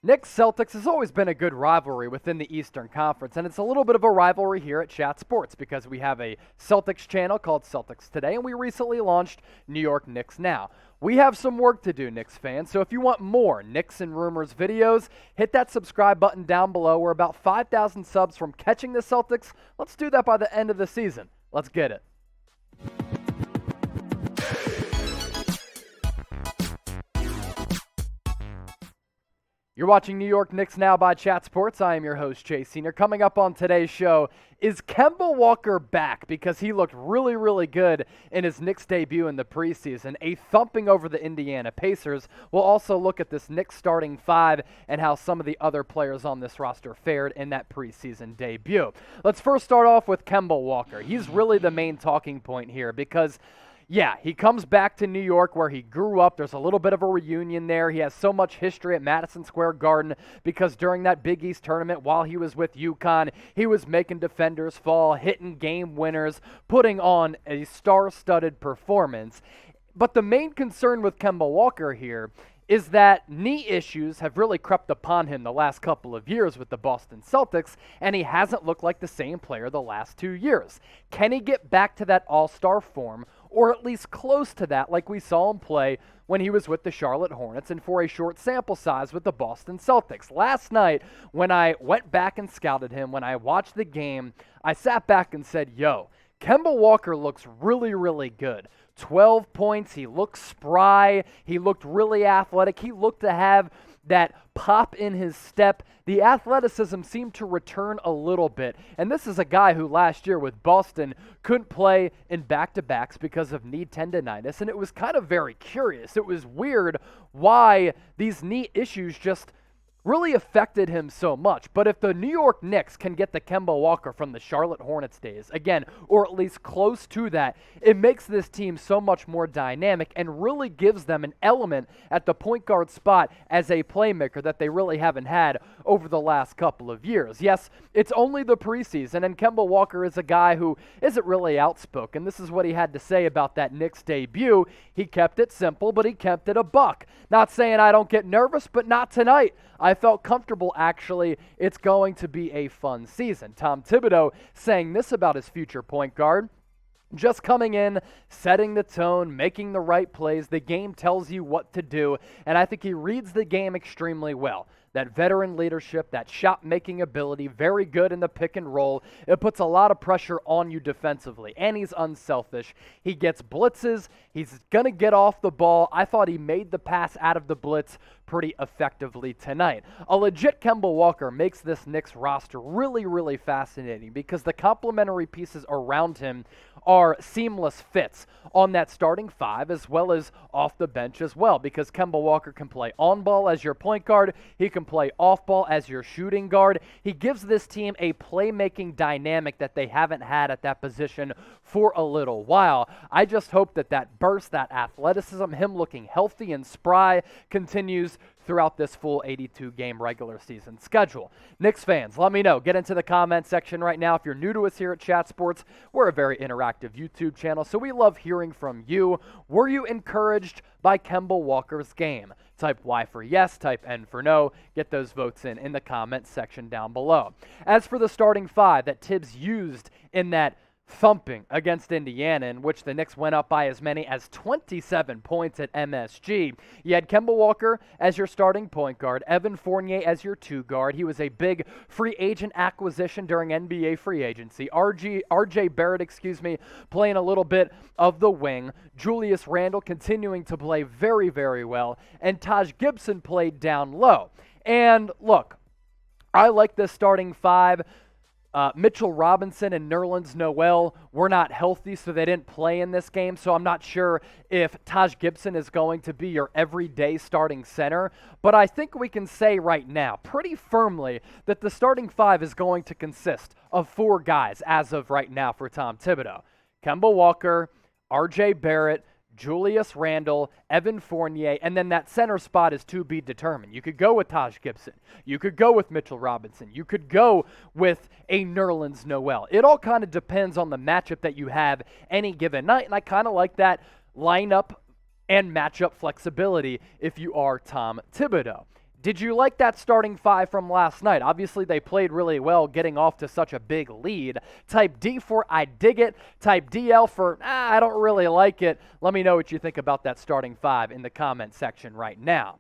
Knicks-Celtics has always been a good rivalry within the Eastern Conference, and it's a little bit of a rivalry here at Chat Sports because we have a Celtics channel called Celtics Today, and we recently launched New York Knicks Now. We have some work to do, Knicks fans, so if you want more Knicks and Rumors videos, hit that subscribe button down below. We're about 5,000 subs from catching the Celtics. Let's do that by the end of the season. Let's get it. You're watching New York Knicks Now by Chat Sports. I am your host, Chase Senior. Coming up on today's show, is Kemba Walker back? Because he looked really, really good in his Knicks debut in the preseason. A thumping over the Indiana Pacers. We'll also look at this Knicks starting five and how some of the other players on this roster fared in that preseason debut. Let's first start off with Kemba Walker. He's really the main talking point here because yeah, he comes back to New York where he grew up. There's a little bit of a reunion there. He has so much history at Madison Square Garden because during that Big East tournament while he was with UConn, he was making defenders fall, hitting game winners, putting on a star-studded performance. But the main concern with Kemba Walker here is that knee issues have really crept upon him the last couple of years with the Boston Celtics, and he hasn't looked like the same player the last 2 years. Can he get back to that all-star form, or at least close to that like we saw him play when he was with the Charlotte Hornets and for a short sample size with the Boston Celtics? Last night, when I went back and scouted him, when I watched the game, I sat back and said, yo, Kemba Walker looks really, really good. 12 points, he looked spry, he looked really athletic, he looked to have that pop in his step. The athleticism seemed to return a little bit. And this is a guy who last year with Boston couldn't play in back-to-backs because of knee tendonitis, and it was kind of very curious. It was weird why these knee issues just really affected him so much. But if the New York Knicks can get the Kemba Walker from the Charlotte Hornets days, again, or at least close to that, it makes this team so much more dynamic and really gives them an element at the point guard spot as a playmaker that they really haven't had over the last couple of years. Yes, it's only the preseason, and Kemba Walker is a guy who isn't really outspoken. This is what he had to say about that Knicks debut. He kept it simple, but he kept it a buck. Not saying I don't get nervous, but not tonight. I felt comfortable, actually. It's going to be a fun season. Tom Thibodeau saying this about his future point guard. Just coming in, setting the tone, making the right plays. The game tells you what to do, and I think he reads the game extremely well. That veteran leadership, that shot-making ability, very good in the pick and roll. It puts a lot of pressure on you defensively, and he's unselfish. He gets blitzes. He's going to get off the ball. I thought he made the pass out of the blitz pretty effectively tonight. A legit Kemba Walker makes this Knicks roster really, really fascinating because the complementary pieces around him are seamless fits on that starting five as well as off the bench as well, because Kemba Walker can play on ball as your point guard. He can play off ball as your shooting guard. He gives this team a playmaking dynamic that they haven't had at that position for a little while. I just hope that that burst, that athleticism, him looking healthy and spry continues throughout this full 82-game regular season schedule. Knicks fans, let me know. Get into the comment section right now. If you're new to us here at Chat Sports, we're a very interactive YouTube channel, so we love hearing from you. Were you encouraged by Kemba Walker's game? Type Y for yes, type N for no. Get those votes in the comment section down below. As for the starting five that Thibs used in that thumping against Indiana, in which the Knicks went up by as many as 27 points at MSG. You had Kemba Walker as your starting point guard, Evan Fournier as your two guard. He was a big free agent acquisition during NBA free agency. RJ Barrett, playing a little bit of the wing. Julius Randle continuing to play very, very well. And Taj Gibson played down low. And look, I like this starting five. Mitchell Robinson and Nerlens Noel were not healthy, so they didn't play in this game. So I'm not sure if Taj Gibson is going to be your everyday starting center. But I think we can say right now, pretty firmly, that the starting five is going to consist of four guys as of right now for Tom Thibodeau. Kemba Walker, RJ Barrett, Julius Randle, Evan Fournier, and then that center spot is to be determined. You could go with Taj Gibson. You could go with Mitchell Robinson. You could go with a Nerlens Noel. It all kind of depends on the matchup that you have any given night, and I kind of like that lineup and matchup flexibility if you are Tom Thibodeau. Did you like that starting five from last night? Obviously, they played really well getting off to such a big lead. Type D for I dig it. Type DL for I don't really like it. Let me know what you think about that starting five in the comment section right now.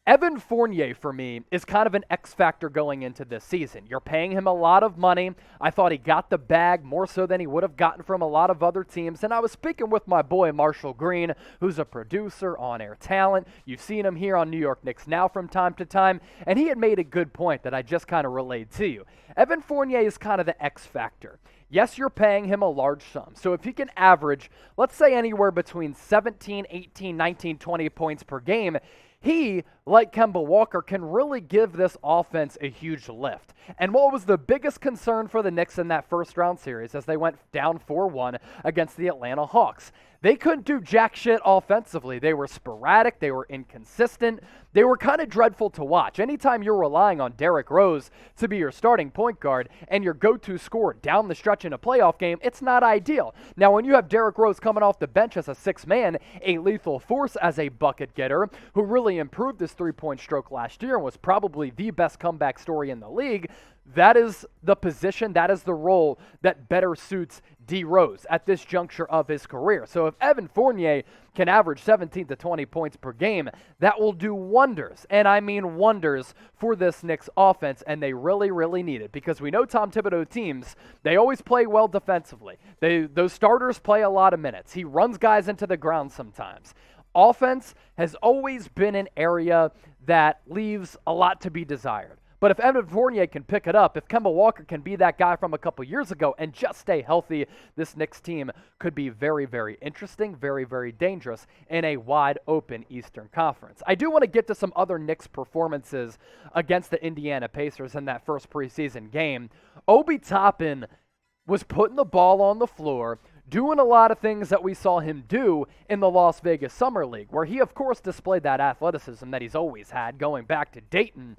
Evan Fournier, for me, is kind of an X factor going into this season. You're paying him a lot of money. I thought he got the bag more so than he would have gotten from a lot of other teams. And I was speaking with my boy Marshall Green, who's a producer, on-air talent. You've seen him here on New York Knicks Now from time to time. And he had made a good point that I just kind of relayed to you. Evan Fournier is kind of the X factor. Yes, you're paying him a large sum. So if he can average, let's say anywhere between 17, 18, 19, 20 points per game, he, like Kemba Walker, can really give this offense a huge lift. And what was the biggest concern for the Knicks in that first round series as they went down 4-1 against the Atlanta Hawks? They couldn't do jack shit offensively. They were sporadic. They were inconsistent. They were kind of dreadful to watch. Anytime you're relying on Derrick Rose to be your starting point guard and your go-to scorer down the stretch in a playoff game, it's not ideal. Now, when you have Derrick Rose coming off the bench as a sixth man, a lethal force as a bucket getter, who really improved his three-point stroke last year and was probably the best comeback story in the league, that is the position, that is the role that better suits D. Rose at this juncture of his career. So if Evan Fournier can average 17 to 20 points per game, that will do wonders, and I mean wonders, for this Knicks offense, and they really, really need it, because we know Tom Thibodeau teams, they always play well defensively. Those starters play a lot of minutes. He runs guys into the ground sometimes. Offense has always been an area that leaves a lot to be desired. But if Evan Fournier can pick it up, if Kemba Walker can be that guy from a couple years ago and just stay healthy, this Knicks team could be very, very interesting, very, very dangerous in a wide-open Eastern Conference. I do want to get to some other Knicks performances against the Indiana Pacers in that first preseason game. Obi Toppin was putting the ball on the floor, doing a lot of things that we saw him do in the Las Vegas Summer League, where he, of course, displayed that athleticism that he's always had going back to Dayton.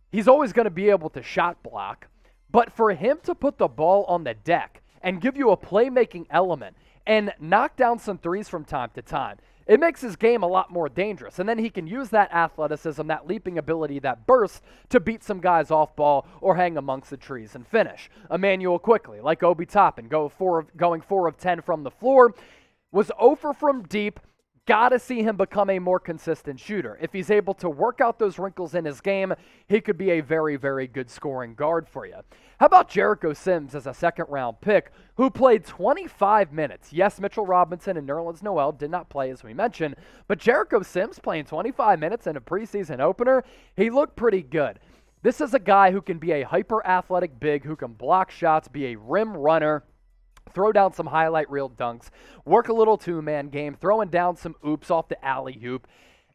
He's always going to be able to shot block, but for him to put the ball on the deck and give you a playmaking element and knock down some threes from time to time, it makes his game a lot more dangerous. And then he can use that athleticism, that leaping ability, that burst to beat some guys off ball or hang amongst the trees and finish. Immanuel Quickley, like Obi Toppin, going 4 of 10 from the floor, was 0 from deep. Got to see him become a more consistent shooter. If he's able to work out those wrinkles in his game, he could be a very, very good scoring guard for you. How about Jericho Sims as a second-round pick who played 25 minutes? Yes, Mitchell Robinson and Nerlens Noel did not play, as we mentioned, but Jericho Sims playing 25 minutes in a preseason opener, he looked pretty good. This is a guy who can be a hyper-athletic big, who can block shots, be a rim runner, throw down some highlight reel dunks, work a little two-man game, throwing down some oops off the alley-oop.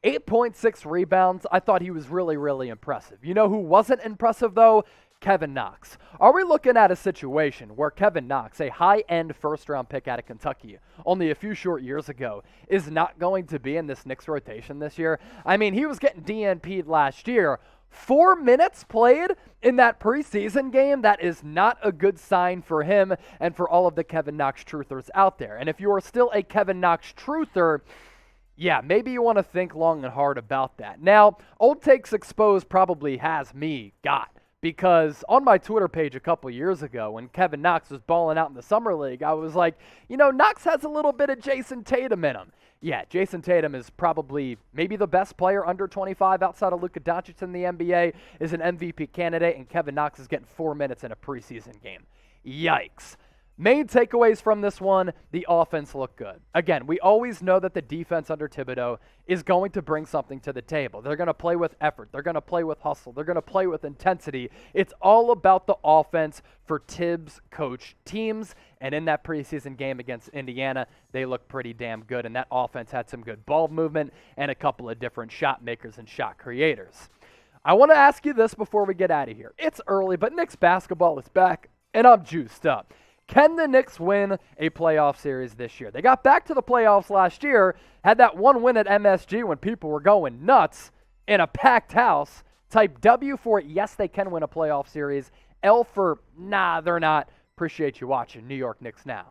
8.6 rebounds. I thought he was really, really impressive. You know who wasn't impressive, though? Kevin Knox. Are we looking at a situation where Kevin Knox, a high-end first-round pick out of Kentucky only a few short years ago, is not going to be in this Knicks rotation this year? I mean, he was getting DNP'd last year. 4 minutes played in that preseason game, that is not a good sign for him and for all of the Kevin Knox truthers out there. And if you are still a Kevin Knox truther, yeah, maybe you want to think long and hard about that. Now, Old Takes Exposed probably has me got, because on my Twitter page a couple years ago when Kevin Knox was balling out in the Summer League, I was like, you know, Knox has a little bit of Jason Tatum in him. Yeah, Jason Tatum is probably maybe the best player under 25 outside of Luka Doncic in the NBA, is an MVP candidate, and Kevin Knox is getting 4 minutes in a preseason game. Yikes. Main takeaways from this one, the offense looked good. Again, we always know that the defense under Thibodeau is going to bring something to the table. They're going to play with effort. They're going to play with hustle. They're going to play with intensity. It's all about the offense for Thibs coach teams. And in that preseason game against Indiana, they looked pretty damn good. And that offense had some good ball movement and a couple of different shot makers and shot creators. I want to ask you this before we get out of here. It's early, but Knicks basketball is back, and I'm juiced up. Can the Knicks win a playoff series this year? They got back to the playoffs last year, had that one win at MSG when people were going nuts in a packed house. Type W for yes, they can win a playoff series. L for nah, they're not. Appreciate you watching New York Knicks Now.